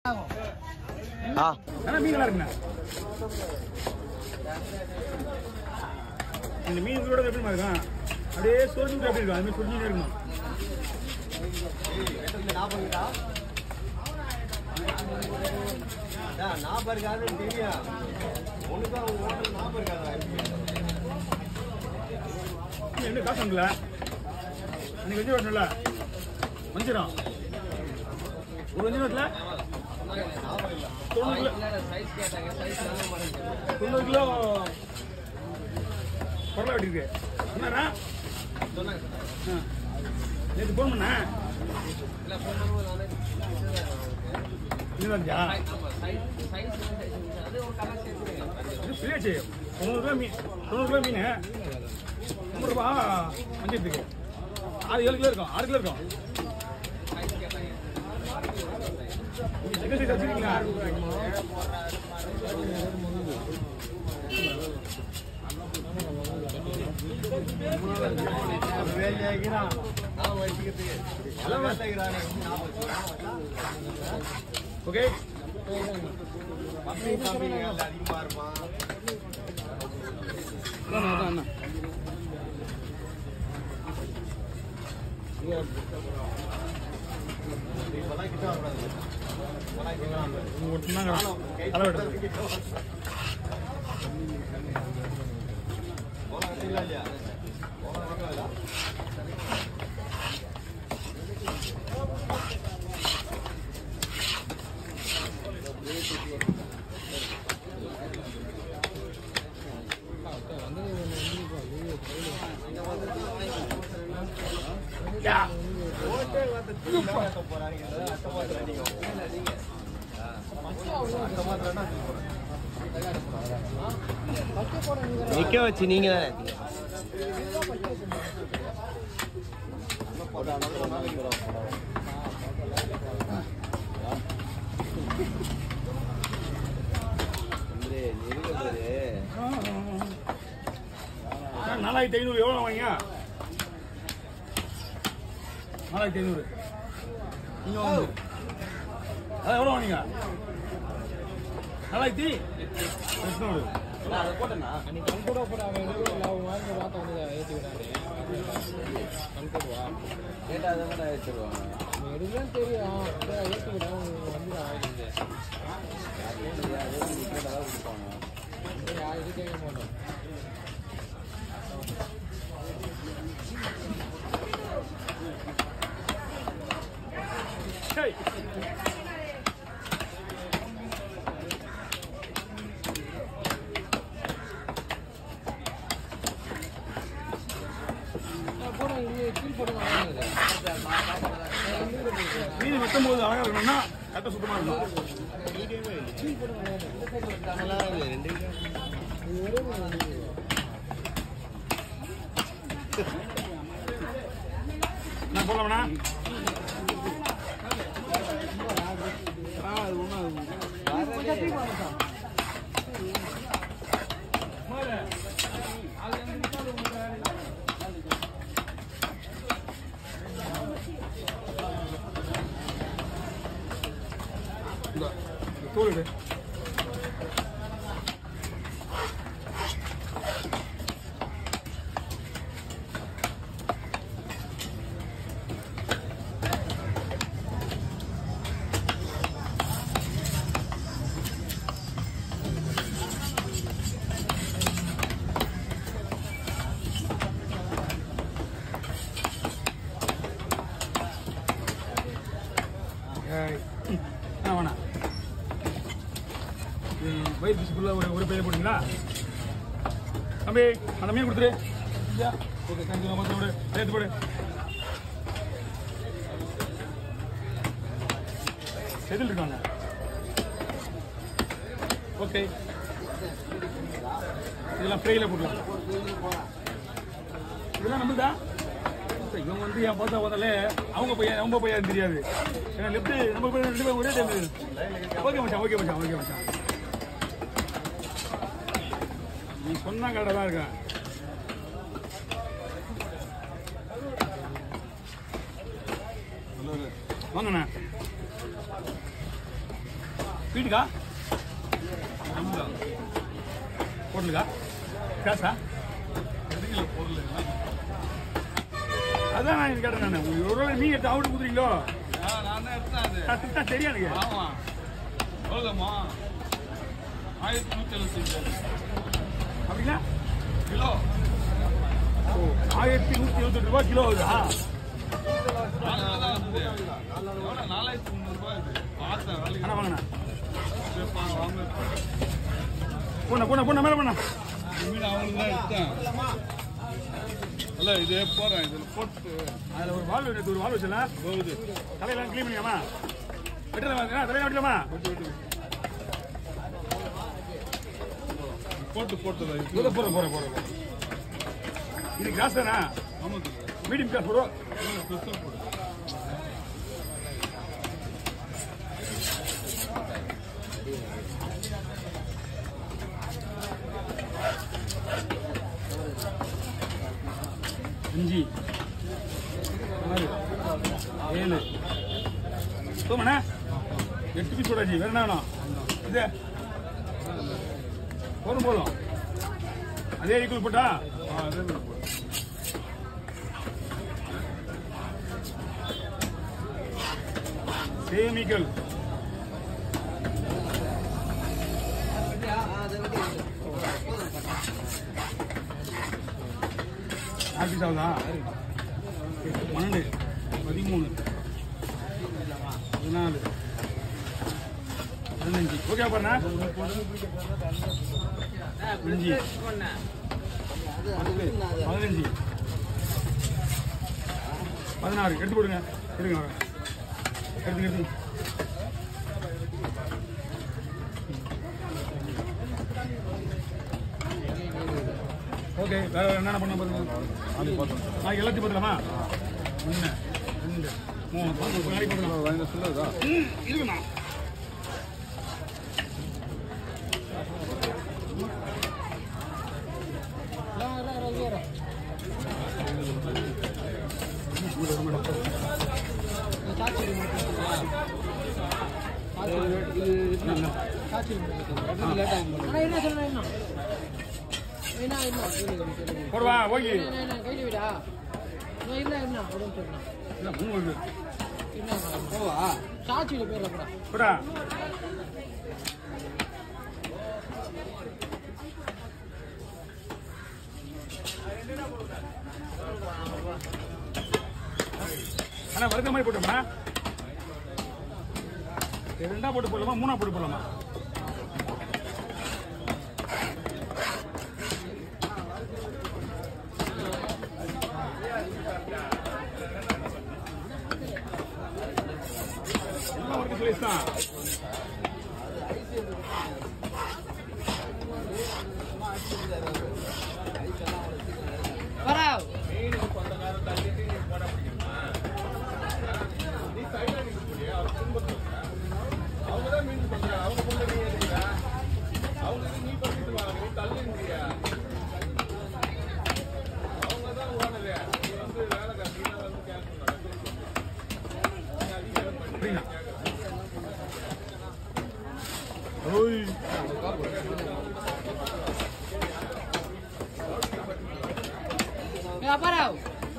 மீன் நல்லா இருக்குண்ணா. இந்த மீன் கூட எப்படி இருக்கும், அப்படியே சொரிஞ்சு எப்படி இருக்கும், அது மாதிரி சொரிஞ்சுட்டே இருக்கணும். என்ன காசு வந்துல அன்னைக்கு வஞ்சு வரணும்ல, வஞ்சிரம் ஒரு வஞ்சு வரல 90 கிலோ பொருளை வெட்டிருக்கு. என்னண்ணா நேற்று ஃபோன் பண்ண இதுதான்யா இது ஃப்ரீயாக செய்யும். 90 கிலோ மீன் 50 ரூபா வஞ்சிரத்துக்கு. 6-7 கிலோ இருக்கும், 6 கிலோ இருக்கும். வச்சிருக்கீங்களா? ஓகே அதிகமா இருப்பான். நிக்க வச்சு நீங்க தானே $4500 எவ்வளோ வாங்க? 4500 நீங்க வாங்க. அதான் எவ்வளோ வாங்க? 4800 அதை போட்டேன்னா அன்னைக்கு கண்கூட போட அவன் வாங்கி பார்த்த வந்து ஏற்றி விடாது. கண்கூடுவா கேட்டால் அதை கூட ஏற்றிடுவாங்க. எடுக்கலாம் தெரியும், ஏற்றி விட வந்து ஆகிடுது. கேட்டால் கொடுப்பாங்க, யாருக்கு கேட்க மாட்டோம். மீன் வெட்டும்போது அழகா இருக்கணும்னா கட்ட சுத்தமா இருக்கும். நான் போடலாம்ண்ணா. தோல் வேணா வயிறு பிசுக்குள்ள ஒரு பையில போட்டீங்களா தம்பி? அந்த மீன் கொடுத்துரு. Okay thank you. போடு சேர்த்து போடு. செதில் இருக்காங்க. ஓகே இதெல்லாம் ஃப்ரைல போடலாம். இதெல்லாம் நம்மள்தான். இவங்க வந்து என் பார்த்தா வந்தாலே அவங்க பையன் தெரியாது. ஏன்னா லெஃப்ட் நம்ம பையன் 2 பேரும் ஒரே டைம். ஓகே மச்சான். நீ சொன்னா கரெக்டாக தான் இருக்கேன். வாங்கண்ணா வீட்டுக்கா பொருளுக்கா காசா அதான் நான் கேட்டேன் நான் ஒரு வேளை நீங்க எடுத்து அவுட்டு குடுறீங்களோ நான் தான் எடுத்தேன் அது தெரியா எனக்கு ஆமா எவ்வளோமா 1175 அப்படின்னா கிலோ 1128 ரூபாய் கிலோ ஆகுதா 4300 ரூபாய் இது பார்த்தேன் வேலைக்கு அண்ணா வாங்கண்ணா வாங்க போண்ணா மேல பண்ணா மீன் அவங்களுக்கு தான் எடுத்தேன் இல்ல இதே போறேன் இதில் போட்டு அதில் ஒரு வால் எடுத்து ஒரு வால் வச்சலாம் போகுது தலையெல்லாம் கிளீன் பண்ணியாமா வெட்டுறதா தலையில வெட்டலாமா போட்டு போறேன் இது கிராஸ் தானா ஆமாம் மீடியம் கிராஸ் போடுவோம் ஸ்பெஷல் போடு அஞ்சு 6 7 போமண்ணா 8 பீஸ் போடாச்சு வேற என்ன வேணும் இது போதும் அதே ஈக்குவல் போட்டா அதே மாதிரி போடு சேம் ஈக்குவல் ஆஃபீஸ் ஆகுதா 12 13 14 15 ஓகே பாருண்ணா 5 15 16 எடுத்து போடுங்க எடுங்க எடுத்து ஓகே வேற என்னென்ன பண்ண பாருங்க நாளைக்கு எல்லாத்தையும் பார்த்துலாமா 1 2 3 நாளைக்கு பார்த்துலாம் சொல்லுதா இருக்குண்ணா போடுவா ஓகே போடா அண்ணா வறுக்கிற மாதிரி போட்டோம்னா 2 போட்டு போடலாமா 3 போட்டு போடலாமா எல்லாம் வறுக்க சொல்லிஸ்தான்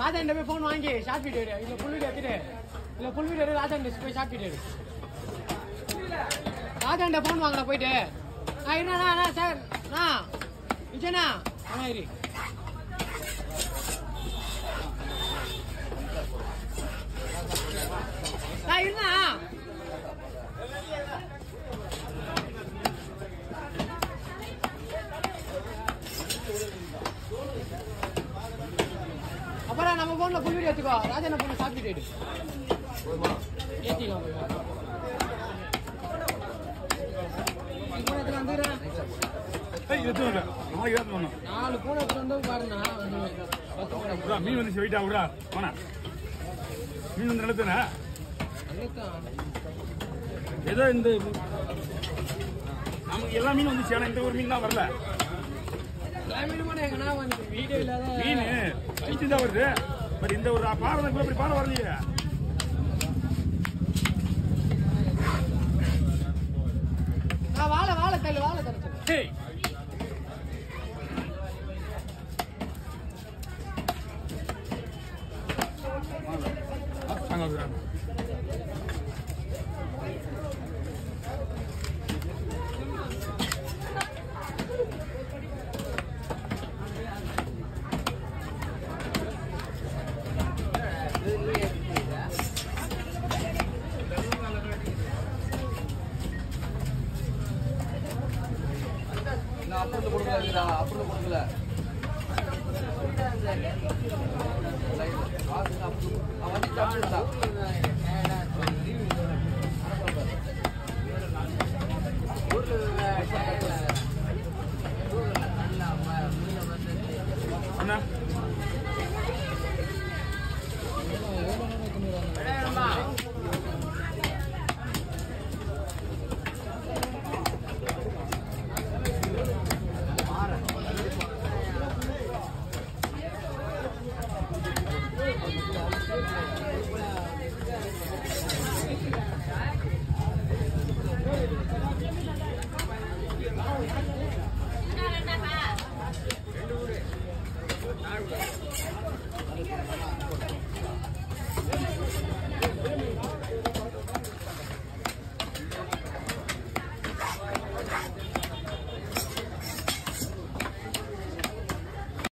ராஜன் போய் போன் வாங்கி ஷார்ட் வீடியோ இல்ல புல் வீடியோ எடுத்துட்டு இல்ல புல் வீடியோ ராஜன் போய் ஷார்ட் வீடியோ ராஜன் போன் வாங்கல போயிட்டு என்னண்ணா சார் விஜயண்ணா இரு இருண்ணா அப்புறம் நம்ம போன்ல புல் வீடியோ எடுத்துக்கோ ராஜன் போன் ஷார்ட் வீடியோ ஏத்திக்கலாம் நாலு பூனை வந்து பாருண்ணா மீன் வந்து வெயிட்டா விடா போனா மீன் வந்து நிலத்துனா ஏதோ இந்த நமக்கு எல்லா மீனும் வந்துச்சு ஆனா இந்த ஒரு மீன் தான் வரல மீன் வயிற்று தான் வருது பட் இந்த ஒரு பாறை தான் இப்படி பாறை வரலையே Hey. அப்புறம் கொடுக்கல அப்புறம் கொடுக்கல அண்ணா